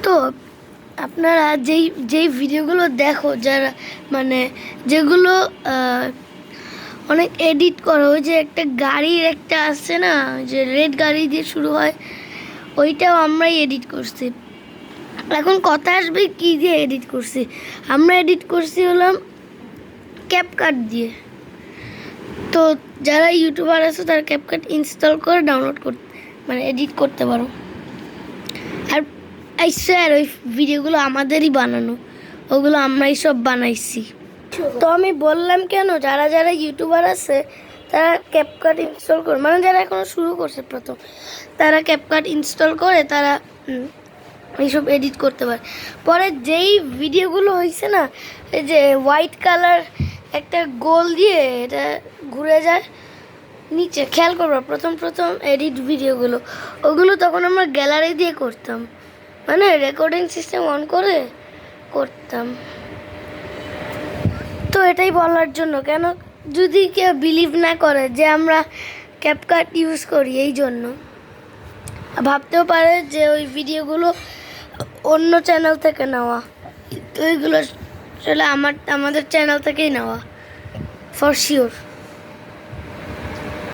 তো আপনারা যেই যেই ভিডিওগুলো দেখো যারা মানে যেগুলো অনেক এডিট করা, ওই যে একটা গাড়ির একটা আসছে না, যে রেড গাড়ি দিয়ে শুরু হয়, ওইটাও আমরাই এডিট করছি। এখন কথা আসবে কি দিয়ে এডিট করছি, আমরা এডিট করছি হলাম ক্যাপকাট দিয়ে। তো যারা ইউটিউবার আছে তারা ক্যাপকাট ইনস্টল করে ডাউনলোড করতে মানে এডিট করতে পারো। আর আই স্যার ওই ভিডিওগুলো আমাদেরই বানানো, ওগুলো আমরাই সব বানাইছি। তো আমি বললাম কেন, যারা যারা ইউটিউবার আছে তারা ক্যাপকাট ইনস্টল করে, মানে যারা এখনো শুরু করছে প্রথম, তারা ক্যাপকাট ইনস্টল করে তারা এইসব এডিট করতে পারে। পরে যেই ভিডিওগুলো হয়েছে না, এই যে হোয়াইট কালার একটা গোল দিয়ে এটা ঘুরে যায় নিচে, খেয়াল করবো প্রথম প্রথম এডিট ভিডিওগুলো, ওগুলো তখন আমরা গ্যালারি দিয়ে করতাম, মানে রেকর্ডিং সিস্টেম অন করে করতাম। তো এটাই বলার জন্য, কেন যদি কেউ বিলিভ না করে যে আমরা ক্যাপকাট ইউজ করি, এই জন্য ভাবতেও পারে যে ওই ভিডিওগুলো অন্য চ্যানেল থেকে নেওয়া, তো এইগুলো আসলে আমাদের চ্যানেল থেকেই নেওয়া ফর শিওর।